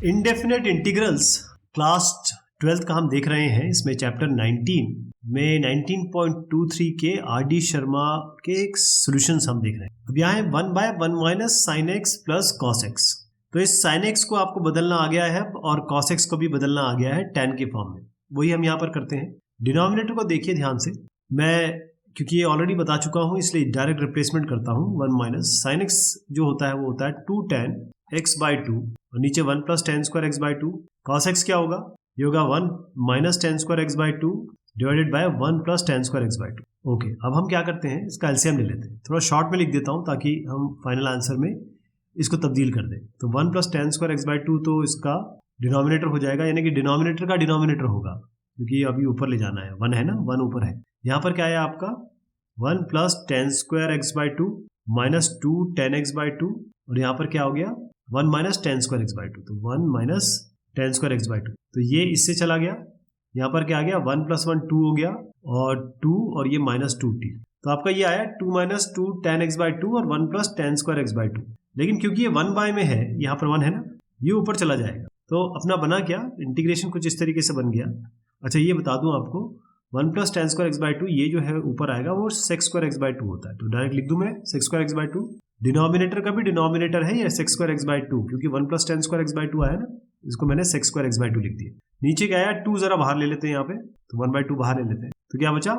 Indefinite integrals class 12th का हम देख रहे हैं। इसमें चैप्टर 19 में 19.23 के आर डी शर्मा के सॉल्यूशंस हम देख रहे हैं। अब यहाँ है 1/1 minus sine x plus cos x. तो इस साइन एक्स को आपको बदलना आ गया है और कॉस एक्स को भी बदलना आ गया है tan के फॉर्म में। वही हम यहाँ पर करते हैं। डिनोमिनेटर को देखिए ध्यान से, मैं क्योंकि ये ऑलरेडी बता चुका हूँ इसलिए डायरेक्ट रिप्लेसमेंट करता हूँ। 1 माइनस साइन एक्स जो होता है वो होता है 2 tan x/2 और नीचे 1 plus tan square x/2। Cos x क्या होगा? ये होगा 1 minus tan square x/2 divided by 1 plus tan square x/2। Okay, अब हम क्या करते हैं, इसका एलसीएम ले लेते हैं। थोड़ा शॉर्ट में लिख देता हूँ ताकि हम फाइनल आंसर में इसको तब्दील कर दें। तो 1 प्लस tan स्क्वायर x/2 तो इसका डिनोमिनेटर हो जाएगा, यानी कि डिनोमिनेटर का डिनोमिनेटर होगा क्योंकि अभी ऊपर ले जाना है। 1 है ना, 1 ऊपर है। यहाँ पर क्या है आपका 1 plus tan square x/2 minus 2 tan x/2 और यहाँ पर क्या हो गया 1 माइनस tan स्क्वायर x/2। तो 1 माइनस tan स्क्वायर x/2 तो ये इससे चला गया। यहाँ पर क्या आ गया 1 प्लस 1 2 हो गया और 2 और ये माइनस 2t। तो आपका ये आया 2 माइनस 2 tan x/2 और 1 प्लस tan स्क्वायर x/2। लेकिन क्योंकि ये 1 बाय में है, यहाँ पर 1 है ना, ये ऊपर चला जाएगा। तो अपना बना क्या, इंटीग्रेशन कुछ इस तरीके से बन गया। अच्छा ये बता दूं आपको 1 प्लस tan स्क्वायर x/2 ये जो है ऊपर आएगा वो sec स्क्वायर x/2 होता है। तो डायरेक्ट लिख दूं मैं sec स्क्वायर x/2। डिनोमिनेटर का भी डिनोमिनेटर है ये sec स्क्वायर x/2 क्योंकि 1 प्लस tan स्क्वायर x/2 आया ना, इसको मैंने sec स्क्वायर x/2 लिख दिया। नीचे क्या आया 2 जरा बाहर ले लेते हैं यहाँ पे, तो 1/2 बाहर ले लेते हैं। तो क्या बचा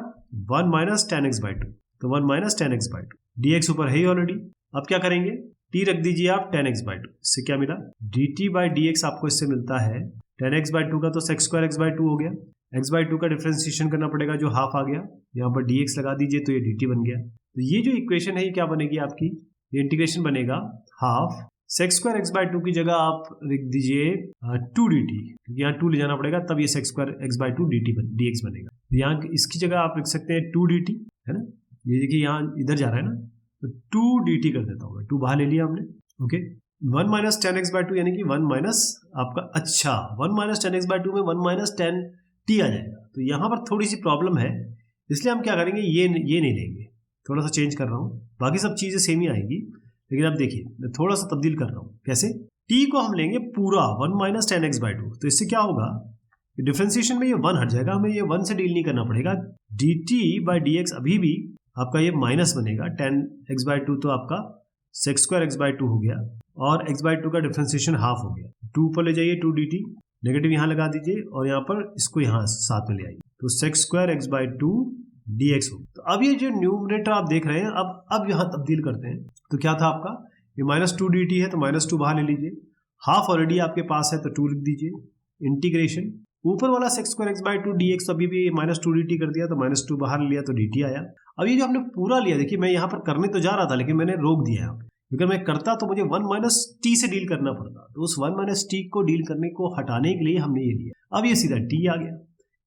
1 माइनस tan x/2। तो 1 माइनस tan x/2 dx ऊपर है ही ऑलरेडी। अब क्या करेंगे, t रख दीजिए आप tan x/2। इससे क्या मिला dt बाई dx आपको इससे मिलता है tan x/2 का तो sec स्क्वायर x/2 हो गया। x/2 का डिफरेंशिएशन करना पड़ेगा जो हाफ आ गया, यहाँ पर dx लगा दीजिए तो ये dt बन गया। तो ये जो इक्वेशन है ये क्या बनेगी आपकी, ये इंटीग्रेशन बनेगा हाफ sec स्क्वायर x/2 की जगह आप लिख दीजिए 2dt क्योंकि यहाँ 2 ले जाना पड़ेगा तब ये sec स्क्वायर x/2 dx बनेगा। यहाँ इसकी जगह आप लिख सकते हैं 2dt, है ना, ये देखिए यहाँ इधर जा रहा है ना, तो 2dt कर देता हूँ। 2 बाहर ले लिया हमने। ओके, 1 माइनस tan x/2 यानी कि 1 माइनस आपका, अच्छा 1 माइनस tan x/2 में 1 माइनस tan t आ जाएगा। तो यहाँ पर थोड़ी सी प्रॉब्लम है, इसलिए हम क्या करेंगे ये नहीं लेंगे, थोड़ा सा चेंज कर रहा हूँ। बाकी सब चीज़ें सेम ही आएंगी, लेकिन अब देखिए मैं थोड़ा सा तब्दील कर रहा हूँ। कैसे, t को हम लेंगे पूरा 1 माइनस tan x/2। तो इससे क्या होगा, डिफ्रेंसिएशन में ये 1 हट जाएगा, हमें ये 1 से डील नहीं करना पड़ेगा। dt बाई dx अभी भी आपका ये माइनस बनेगा, tan x/2 तो आपका sec स्क्वायर x/2 हो गया और x/2 का डिफ्रेंसिएशन हाफ हो गया। 2 पर ले जाइए 2dt, नेगेटिव यहाँ लगा दीजिए और यहाँ पर इसको यहाँ साथ में ले आइए, तो sec स्क्वायर x/2 dx हो। तो अब ये जो न्यूमरेटर आप देख रहे हैं, अब यहाँ तब्दील करते हैं। तो क्या था आपका, ये माइनस 2dt है तो माइनस 2 बाहर ले लीजिए, हाफ ऑलरेडी आपके पास है तो 2 लिख दीजिए। इंटीग्रेशन ऊपर वाला sec स्क्वायर x/2 dx अभी भी माइनस 2dt कर दिया तो माइनस 2 बाहर लिया तो dt आया। अब ये जो हमने पूरा लिया, देखिए मैं यहाँ पर करने तो जा रहा था लेकिन मैंने रोक दिया यहाँ पे, अगर मैं करता तो मुझे 1 माइनस t से डील करना पड़ता। तो उस 1 माइनस t को डील करने को हटाने के लिए हमने ये लिया। अब ये सीधा t आ गया,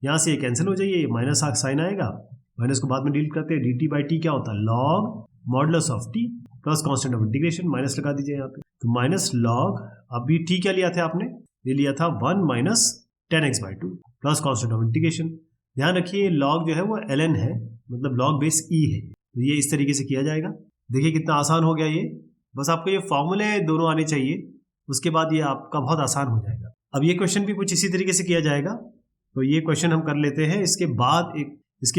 यहाँ से ये कैंसिल हो जाइए, माइनस साइन आएगा, माइनस को बाद में डील करते हैं। dt बाई टी क्या होता है log modulus of t plus constant of integration, minus लगा दीजिए यहाँ पे, तो माइनस log, अभी t क्या लिया था आपने, ये लिया था 1 minus tan x/2 plus constant of integration. ध्यान रखिए log जो है वो ln है, मतलब log बेस e है। तो ये इस तरीके से किया जाएगा। देखिए कितना आसान हो गया ये, बस आपको ये फॉर्मूले दोनों आने चाहिए, उसके बाद ये आपका बहुत आसान हो जाएगा। अब ये क्वेश्चन भी कुछ इसी तरीके से किया जाएगा। तो ये क्वेश्चन हम कर लेते हैं, इसके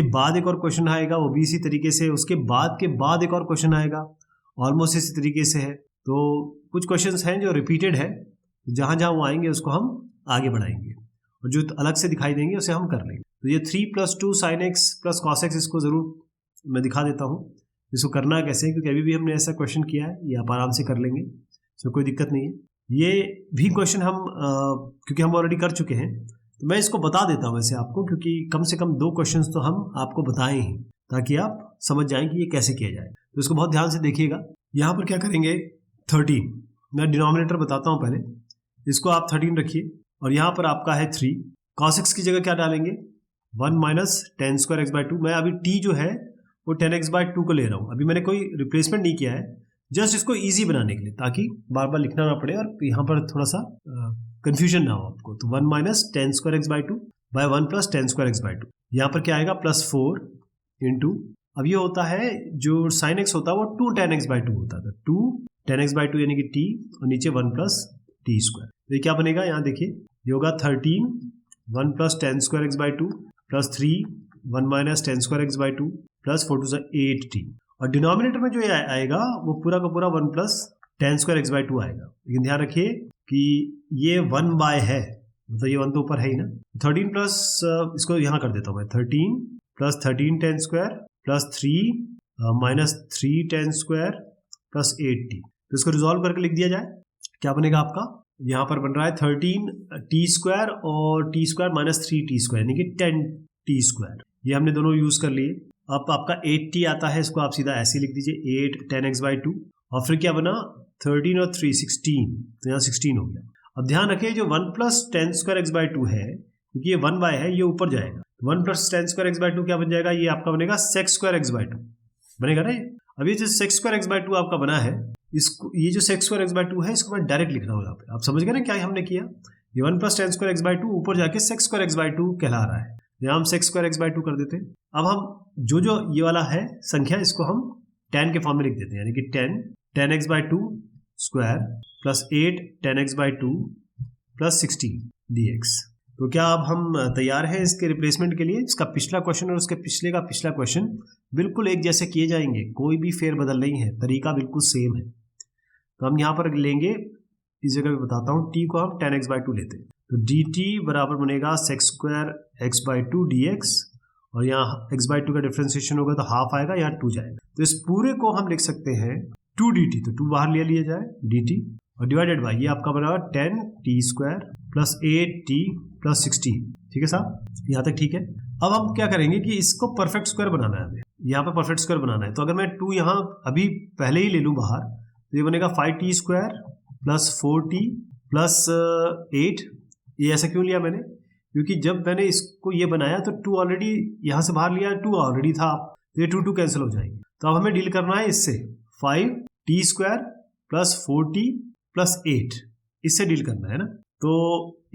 बाद एक और क्वेश्चन आएगा वो भी इसी तरीके से, उसके बाद एक और क्वेश्चन आएगा ऑलमोस्ट इसी तरीके से है। तो कुछ क्वेश्चंस हैं जो रिपीटेड है, जहाँ जहाँ वो आएंगे उसको हम आगे बढ़ाएंगे और जो अलग से दिखाई देंगे उसे हम कर लेंगे। तो ये 3 + 2 sin x plus cos x, इसको ज़रूर मैं दिखा देता हूँ इसको करना कैसे, क्योंकि अभी भी हमने ऐसा क्वेश्चन किया है, ये आप आराम से कर लेंगे, इसमें कोई दिक्कत नहीं है। ये भी क्वेश्चन हम क्योंकि हम ऑलरेडी कर चुके हैं तो मैं इसको बता देता हूँ वैसे आपको, क्योंकि कम से कम 2 क्वेश्चंस तो हम आपको बताए हैं ताकि आप समझ जाएं कि ये कैसे किया जाए। तो इसको बहुत ध्यान से देखिएगा। यहाँ पर क्या करेंगे 13, मैं डिनोमिनेटर बताता हूँ पहले, इसको आप 13 रखिए और यहाँ पर आपका है 3। cos x की जगह क्या डालेंगे 1 माइनस tan स्क्वायर x/2। मैं अभी t जो है वो tan x/2 को ले रहा हूँ, अभी मैंने कोई रिप्लेसमेंट नहीं किया है, जस्ट इसको ईजी बनाने के लिए ताकि बार बार लिखना ना पड़े और यहाँ पर थोड़ा सा कंफ्यूजन ना हो आपको। तो 1 minus tan square x/2 by 1 plus tan square x/2, यहाँ पर क्या आएगा +4 इंटू, अब ये होता है जो sin x होता है वो 2 tan x/2 होता था, 2 tan x/2 यानी कि t और नीचे 1 प्लस टी स्क्वायर। तो ये क्या बनेगा, यहाँ देखिए ये होगा 13 1 plus tan square X by two plus 3 1 minus tan square X by two plus 4 to 8 T, और डिनोमिनेटर में जो ये आएगा वो पूरा का पूरा 1 plus tan square X by two आएगा। लेकिन ध्यान रखिए कि ये 1 बाय है, मतलब ये 1 तो ऊपर है ही ना। 13 प्लस इसको यहाँ कर देता हूँ मैं, 13 plus 13 ten square plus 3 minus 3 ten square plus 8 T. तो इसको रिजॉल्व करके लिख दिया जाए, क्या बनेगा आपका, यहाँ पर बन रहा है 13 टी स्क्वायर और T square minus 3 T square यानी कि 10 टी स्क्वायर। ये हमने दोनों यूज कर लिए। अब आपका 8t आता है, इसको आप सीधा ऐसे लिख दीजिए 8 10 एक्स बाई टू, और फिर क्या बना 13 और 3 16, तो यहाँ 16 हो गया। अब ध्यान रखिए जो 1 plus tan square X by to है, क्योंकि ये 1 बाय है ये ऊपर जाएगा, 1 plus tan square X by to क्या बन जाएगा, ये आपका बनेगा sex square X by to बनेगा ना। अब ये जो sex square X by to आपका बना है, इसको ये जो sex square X by to है इसको मैं डायरेक्ट लिख रहा हूँ यहाँ पे। आप समझ गए ना क्या हमने किया, ये 1 plus tan square X by to ऊपर जाके sex square X by to कहला रहा है, यहाँ हम sex square X by to कर देते हैं। अब हम जो ये वाला है संख्या, इसको हम 10 के फॉर्म में लिख देते हैं, यानी कि 10 x by to square plus 8 10 x by two plus 16 dx। तो क्या अब हम तैयार हैं इसके रिप्लेसमेंट के लिए। इसका पिछला क्वेश्चन और उसके पिछले का पिछला क्वेश्चन बिल्कुल एक जैसे किए जाएंगे, कोई भी फेरबदल नहीं है, तरीका बिल्कुल सेम है। तो हम यहाँ पर लेंगे, इस जगह पे बताता हूँ, t को हम 10 एक्स बाई टू लेते हैं, तो dt बराबर बनेगा sex square X by to D x, और यहाँ एक्स बाई टू का डिफ्रेंसिएशन होगा तो हाफ आएगा, यहाँ 2 जाएगा। तो इस पूरे को हम लिख सकते हैं 2 dt, तो 2 बाहर लिया जाए dt, और डिवाइडेड बाई ये आपका बराबर 10 T square plus 8 T plus 16। ठीक है साहब, यहाँ तक ठीक है। अब हम क्या करेंगे कि इसको परफेक्ट स्क्वायर बनाना है, हमें यहाँ पर परफेक्ट स्क्वायर बनाना है। तो अगर मैं 2 यहाँ अभी पहले ही ले लूँ बाहर, तो ये बनेगा 5t square plus 4t plus 8। ये ऐसा क्यों लिया मैंने, क्योंकि जब मैंने इसको ये बनाया तो 2 ऑलरेडी यहाँ से बाहर लिया, 2 ऑलरेडी था, तो ये 2 कैंसिल हो जाएंगे। तो अब हमें डील करना है इससे, 5t square plus 4t plus 8, इससे डील करना है ना। तो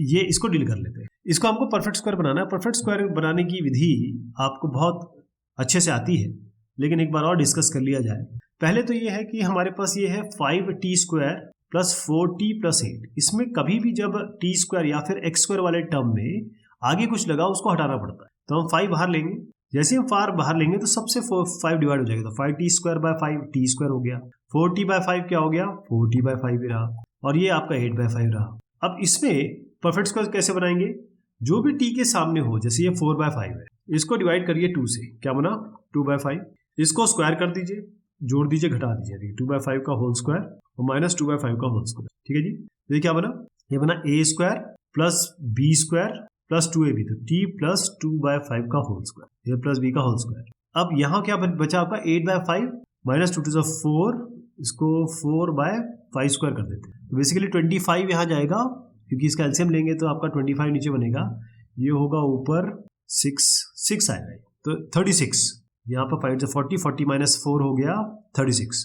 ये इसको डील कर लेते हैं, इसको हमको परफेक्ट स्क्वायर बनाना है। परफेक्ट स्क्वायर बनाने की विधि आपको बहुत अच्छे से आती है, लेकिन एक बार और डिस्कस कर लिया जाए। पहले तो ये है कि हमारे पास ये है 5t square plus 4t plus 8। इसमें कभी भी जब t स्क्वायर या फिर x स्क्वायर वाले टर्म में आगे कुछ लगा उसको हटाना पड़ता है। तो हम 5 बाहर लेंगे, जैसे हम 5 बाहर लेंगे तो सबसे 5 डिवाइड हो जाएगा, तो 5t square by 5 t square हो गया, 4t बाय 5 क्या हो गया, 4t बाय 5 ही रहा, और ये आपका 8 बाय 5 रहा। अब इसमें परफेक्ट स्क्वायर कैसे बनाएंगे, जो भी t के सामने हो, जैसे ये 4 बाय 5 है, इसको डिवाइड करिए 2 से, क्या बना 2 बाय 5, इसको स्क्वायर कर दीजिए, जोड़ दीजिए, घटा दीजिए, 2 बाय 5 का होल स्क्वायर और माइनस 2 बाय 5 का होल स्क्वायर। ठीक है जी, तो ये क्या बना, ये बना a square plus b square plus 2ab, तो t प्लस 2 बाय 5 का whole square, a plus b का होल स्क्वायर। अब यहाँ क्या बचा आपका 8 बाय 5 माइनस 2 टू 4, इसको 4 बाय 5 स्क्वायर कर देते हैं, तो बेसिकली 25 यहाँ जाएगा, क्योंकि इसका एलसीएम लेंगे तो आपका 25 नीचे बनेगा, ये होगा ऊपर 6 आएगा, तो 36, यहाँ पर 5 40, 40 माइनस 4 हो गया 36।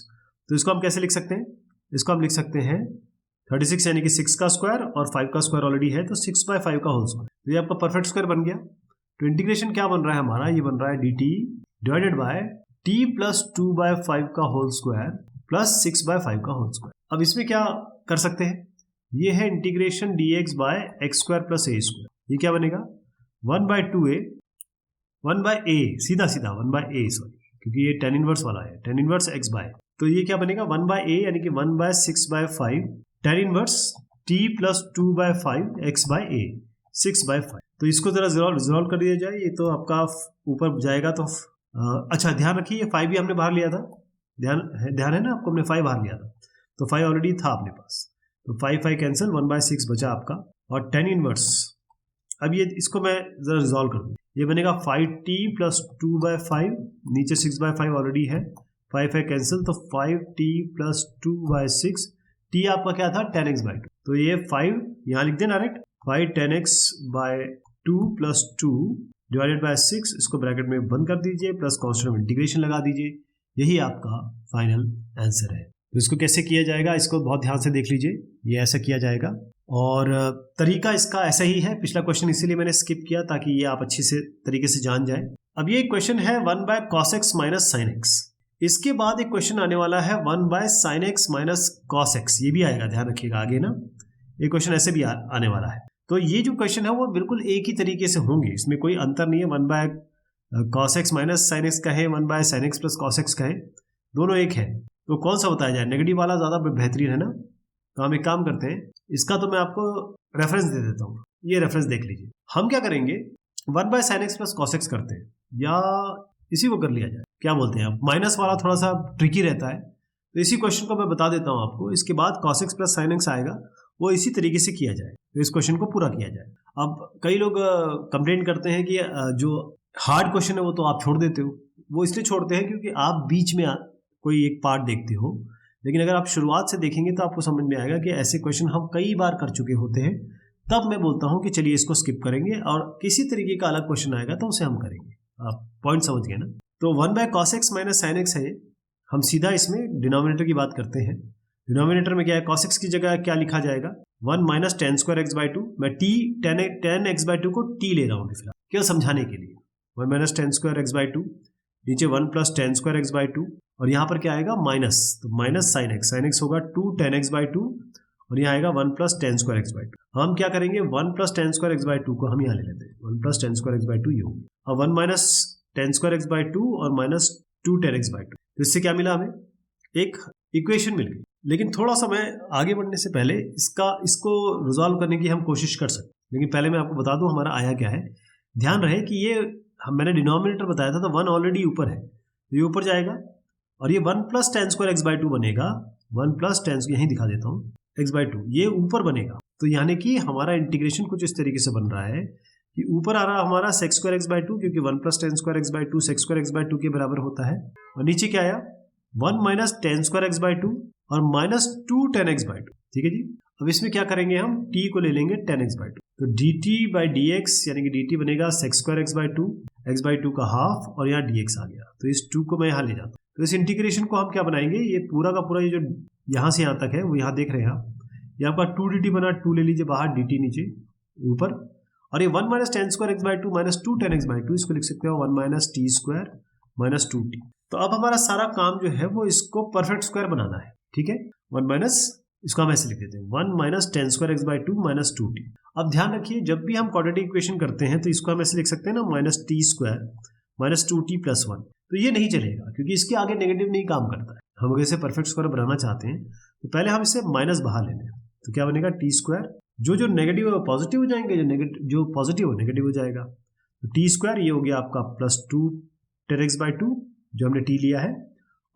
तो इसको हम कैसे लिख सकते हैं, इसको हम लिख सकते हैं 36 यानी कि 6 का स्क्वायर और 5 का स्क्वायर ऑलरेडी है, तो 6 बाय 5 का होल स्क्वायर, तो ये आपका परफेक्ट स्क्वायर बन गया। तो इंटीग्रेशन क्या बन रहा है हमारा, ये बन रहा है dt divided by t plus 2 by 5 का होल स्क्वायर प्लस 6 बाय 5 का होल स्क्वायर। अब इसमें क्या कर सकते हैं, ये है integration dx by x square plus a square, ये क्या बनेगा 1 बाय 2a 1 बाय a, सीधा 1 बाय a, सॉरी, क्योंकि ये tan इनवर्स वाला है, tan इनवर्स x बाय, तो ये क्या बनेगा 1 बाय a यानी कि 1 by 6 by 5 tan inverse t plus 2 by 5 x by a 6 by 5। तो इसको जरा रिजॉल्व कर दिया जाए, ये तो आपका ऊपर जाएगा, तो अच्छा ध्यान रखिए ये 5 भी हमने बाहर लिया था, ध्यान है ना आपको, हमने 5 बाहर लिया था, तो 5 ऑलरेडी था अपने पास, तो 5 कैंसिल, 1 बाय 6 बचा आपका, और tan इनवर्स। अब ये इसको मैं जरा रिजॉल्व कर दूँ, ये बनेगा 5t प्लस 2 बाय 5, नीचे 6 बाय 5 ऑलरेडी है, 5 कैंसिल, तो 5t प्लस 2 बाय 6, t आपका क्या था tan x बाय 2, तो ये 5 यहाँ लिख देना direct, 5 tan x by 2 plus 2 divided by 6, इसको ब्रैकेट में बंद कर दीजिए, प्लस कांस्टेंट ऑफ इंटीग्रेशन लगा दीजिए, यही आपका फाइनल आंसर है। तो इसको कैसे किया जाएगा, इसको बहुत ध्यान से देख लीजिए, ये ऐसा किया जाएगा, और तरीका इसका ऐसा ही है। पिछला क्वेश्चन इसीलिए मैंने स्किप किया ताकि ये आप अच्छी से तरीके से जान जाए। अब ये क्वेश्चन है 1 by cos x minus sine x, इसके बाद एक क्वेश्चन आने वाला है 1 by sine x minus cos x, ये भी आएगा, ध्यान रखिएगा आगे ना, एक क्वेश्चन ऐसे भी आने वाला है। तो ये जो क्वेश्चन है वो बिल्कुल एक ही तरीके से होंगे, इसमें कोई अंतर नहीं है। 1 by cos x minus sine x कहें, 1 by sine x plus cos x कहें, दोनों एक है। तो कौन सा बताया जाए, नेगेटिव वाला ज़्यादा बेहतरीन है ना। तो हम एक काम करते हैं, इसका तो मैं आपको रेफरेंस दे देता हूँ, ये रेफरेंस देख लीजिए। हम क्या करेंगे, 1 by sine x plus cos x करते हैं, या इसी को कर लिया जाए, क्या बोलते हैं आप। माइनस वाला थोड़ा सा ट्रिकी रहता है, तो इसी क्वेश्चन को मैं बता देता हूँ आपको। इसके बाद cos x plus sine x आएगा, वो इसी तरीके से किया जाए, तो इस क्वेश्चन को पूरा किया जाए। अब कई लोग कंप्लेंट करते हैं कि जो हार्ड क्वेश्चन है वो तो आप छोड़ देते हो। वो इसलिए छोड़ते हैं क्योंकि आप बीच में कोई एक पार्ट देखते हो, लेकिन अगर आप शुरुआत से देखेंगे तो आपको समझ में आएगा कि ऐसे क्वेश्चन हम कई बार कर चुके होते हैं। तब मैं बोलता हूँ कि चलिए इसको स्किप करेंगे और किसी तरीके का अलग क्वेश्चन आएगा तो उसे हम करेंगे। आप पॉइंट समझ गए ना। तो 1 by cos x minus sine x है, हम सीधा इसमें डिनोमिनेटर की बात करते हैं। डिनोमिनेटर में क्या है, कॉस एक्स की जगह क्या लिखा जाएगा, 1 minus tan square X by 2। मैं टेन एक्स बाई 2 को टी ले रहा हूँ फिलहाल, क्यों समझाने के लिए। 1 minus tan square X by 2, नीचे 1 plus tan square X by 2, और यहाँ पर क्या आएगा माइनस, तो माइनस साइन एक्स होगा 2 टेन एक्स बाई 2, और यहाँ आएगा 1 plus tan square X by 2। हम क्या करेंगे, 1 plus tan square X by 2 को हम यहाँ ले लेते हैं, 1 plus tan square X by 2 ये होगा। अब 1 minus tan square X by 2 और माइनस 2 टेन एक्स बाई 2, तो इससे क्या मिला, हमें एक इक्वेशन मिल गई। लेकिन थोड़ा सा मैं आगे बढ़ने से पहले इसको रिजॉल्व करने की हम कोशिश कर सकते हैं, लेकिन पहले मैं आपको बता दूं हमारा आया क्या है। ध्यान रहे कि ये मैंने डिनोमिनेटर बताया था, तो 1 ऑलरेडी ऊपर है, तो ये ऊपर जाएगा, और ये 1 plus tan square X by 2 बनेगा। 1 प्लस टेन, यहीं दिखा देता हूँ, एक्स बाई 2 ये ऊपर बनेगा। तो यानी कि हमारा इंटीग्रेशन कुछ इस तरीके से बन रहा है कि ऊपर आ रहा हमारा सेक्स स्क्वायर एक्स बाई 2, क्योंकि 1 plus tan square X by 2 sex square X by 2 के बराबर होता है। और नीचे क्या आया, 1 minus tan square X by 2 और माइनस 2 टेन एक्स बाई 2। ठीक है जी। अब इसमें क्या करेंगे, हम t को ले लेंगे टेन एक्स बाई 2, तो dt बाई डी एक्स यानी कि dt बनेगा sex square X by 2, x by 2 का हाफ, और यहाँ dx आ गया। तो इस 2 को मैं यहाँ ले जाता हूँ। तो इस इंटीग्रेशन को हम क्या बनाएंगे, ये पूरा का पूरा ये जो यहाँ से यहाँ तक है वो यहाँ देख रहे हैं आप, ये आपका 2dt बना, 2 ले लीजिए बाहर, dt नीचे ऊपर, और ये 1 minus tan square X by 2 minus 2 ten x by 2, इसको लिख सकते हो 1 minus T square minus 2t। तो अब हमारा सारा काम जो है वो इसको परफेक्ट स्क्वायर बनाना है। ठीक है, 1 माइनस, इसको हम ऐसे लिख देते हैं 1 minus tan square X by 2 minus 2t। अब ध्यान रखिए, जब भी हम क्वाड्रेटिक इक्वेशन करते हैं तो इसको हम ऐसे लिख सकते हैं ना, minus T square minus 2t plus 1। तो ये नहीं चलेगा क्योंकि इसके आगे नेगेटिव नहीं काम करता है। हम अगर इसे परफेक्ट स्क्वायर बनाना चाहते हैं तो पहले हम इसे माइनस बाहर ले लें, तो क्या बनेगा टी स्क्वायर, जो नेगेटिव है पॉजिटिव हो जाएंगे, जो पॉजिटिव हो नेगेटिव हो जाएगा। तो टी स्क्वायर ये हो गया आपका प्लस 2 टेन एक्स बाई 2 जो हमने टी लिया है,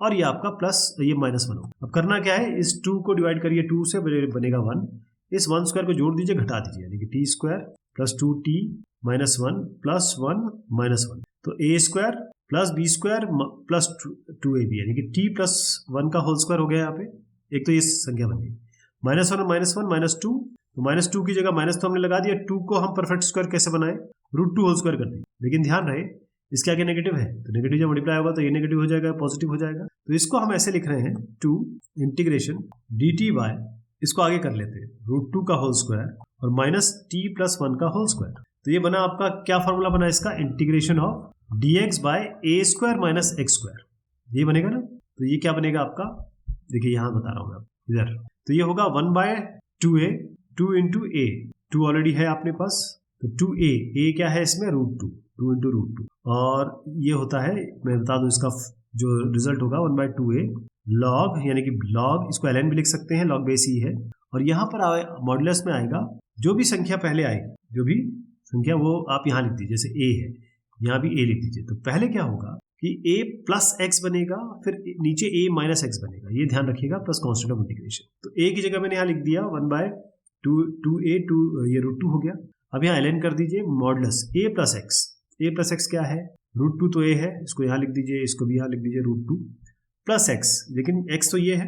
और ये आपका प्लस ये माइनस 1 होगा। अब करना क्या है, इस 2 को डिवाइड करिए 2 से, बनेगा 1, इस 1 स्क्वायर को जोड़ दीजिए, घटा दीजिए, यानी कि t square plus 2t minus 1 plus 1 minus 1, तो a square plus b square plus 2ab, यानी कि t प्लस 1 का होल स्क्वायर हो गया यहाँ पे। एक तो ये संख्या बन गई, माइनस 1 माइनस 1 माइनस 2, तो माइनस 2 की जगह माइनस तो हमने लगा दिया, 2 को हम परफेक्ट स्क्वायर कैसे बनाए, √2 होल स्क्वायर कर दिए। लेकिन ध्यान रहे इसके आगे नेगेटिव है, तो नेगेटिव जब मल्टीप्लाई होगा तो ये नेगेटिव हो जाएगा, पॉजिटिव हो जाएगा। तो इसको हम ऐसे लिख रहे हैं 2 इंटीग्रेशन dt बाय, इसको आगे कर लेते हैं, √2 का होल स्क्वायर और माइनस t प्लस 1 का होल स्क्वायर। तो ये बना आपका क्या फॉर्मूला बना इसका, integration of dx by a square minus x square, ये बनेगा ना। तो ये क्या बनेगा आपका, देखिए यहाँ बता रहा हूँ मैं इधर, तो ये होगा 1 बाय 2a, 2 इंटू ए, 2 ऑलरेडी है अपने पास, तो 2a, a क्या है इसमें √2, 2 इंटू √2, और ये होता है, मैं बता दूं इसका जो रिजल्ट होगा 1 बाय 2a लॉग, यानी कि लॉग, इसको ln भी लिख सकते हैं, लॉग बेस ही है। और यहाँ पर मॉडुलस में आएगा जो भी संख्या पहले आएगी, जो भी संख्या वो आप यहाँ लिख दीजिए, जैसे a है यहाँ भी a लिख दीजिए। तो पहले क्या होगा कि a प्लस x बनेगा, फिर नीचे a माइनस x बनेगा, ये ध्यान रखिएगा, प्लस कॉन्स्टेंट ऑफ इंटीग्रेशन। तो a की जगह मैंने यहाँ लिख दिया 1 बाय 2a, 2 ये √2 हो गया। अब यहाँ ln कर दीजिए modulus a plus x, a plus x क्या है, √2 तो a है, इसको यहाँ लिख दीजिए, इसको भी यहाँ लिख दीजिए √2 प्लस x, लेकिन x तो ये है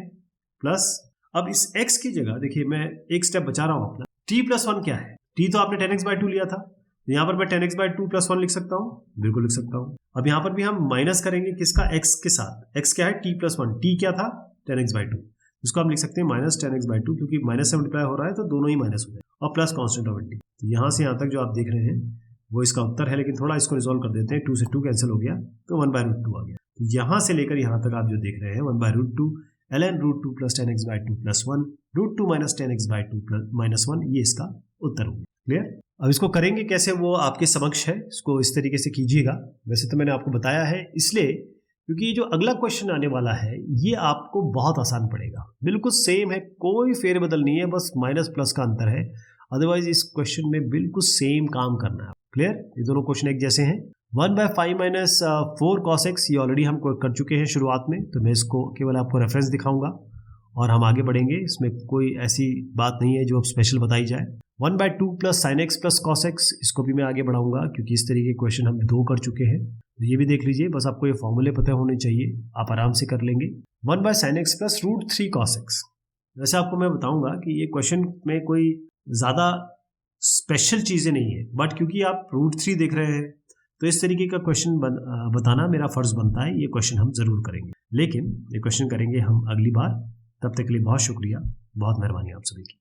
प्लस। अब इस x की जगह देखिए मैं एक स्टेप बचा रहा हूँ अपना, t प्लस 1 क्या है, t तो आपने 10x बाई 2 लिया था, यहाँ पर मैं 10x बाई 2 प्लस 1 लिख सकता हूँ, बिल्कुल लिख सकता हूँ। अब यहाँ पर भी हम माइनस करेंगे किसका, x के साथ, x क्या है t प्लस 1, t क्या था 10x बाई 2, इसको हम लिख सकते हैं माइनस 10x बाई 2, क्योंकि माइनस से मल्टीप्लाई हो रहा है तो दोनों ही माइनस हो जाए, और प्लस कॉन्स्टेंट ऑफ इंटीग्रेशन। तो यहाँ से यहाँ तक जो आप देख रहे हैं वो इसका उत्तर है, लेकिन थोड़ा इसको रिजॉल्व कर देते हैं, 2 से 2 कैंसिल हो गया तो 1 बाय √2 आ गया। तो यहाँ से लेकर यहाँ तक आप जो देख रहे हैं 1 by √2 ln √2 plus 10x by 2 plus 1, √2 minus 10x/2 minus 1, ये इसका उत्तर होगा। क्लियर? अब इसको करेंगे कैसे वो आपके समक्ष है, इसको इस तरीके से कीजिएगा। वैसे तो मैंने आपको बताया है, इसलिए क्योंकि ये जो अगला क्वेश्चन आने वाला है ये आपको बहुत आसान पड़ेगा, बिल्कुल सेम है, कोई फेरबदल नहीं है, बस माइनस प्लस का अंतर है। अदरवाइज इस क्वेश्चन में बिल्कुल सेम काम करना है। क्लियर? ये दोनों क्वेश्चन एक जैसे हैं। 1/5 माइनस 4 cos x ये ऑलरेडी हम कर चुके हैं शुरुआत में, तो मैं इसको केवल आपको रेफरेंस दिखाऊंगा और हम आगे बढ़ेंगे। इसमें कोई ऐसी बात नहीं है जो अब स्पेशल बताई जाए। 1/2 plus sin x plus cos x, इसको भी मैं आगे बढ़ाऊंगा क्योंकि इस तरीके के क्वेश्चन हम 2 कर चुके हैं, तो ये भी देख लीजिए। बस आपको ये फॉर्मूले पता होने चाहिए, आप आराम से कर लेंगे। 1/sin x plus √3 cos x। वैसे आपको मैं बताऊंगा कि ये क्वेश्चन में कोई ज़्यादा स्पेशल चीज़ें नहीं है, बट क्योंकि आप √3 देख रहे हैं तो इस तरीके का क्वेश्चन बताना मेरा फ़र्ज़ बनता है। ये क्वेश्चन हम ज़रूर करेंगे, लेकिन ये क्वेश्चन करेंगे हम अगली बार। तब तक के लिए बहुत शुक्रिया, बहुत मेहरबानी आप सभी की।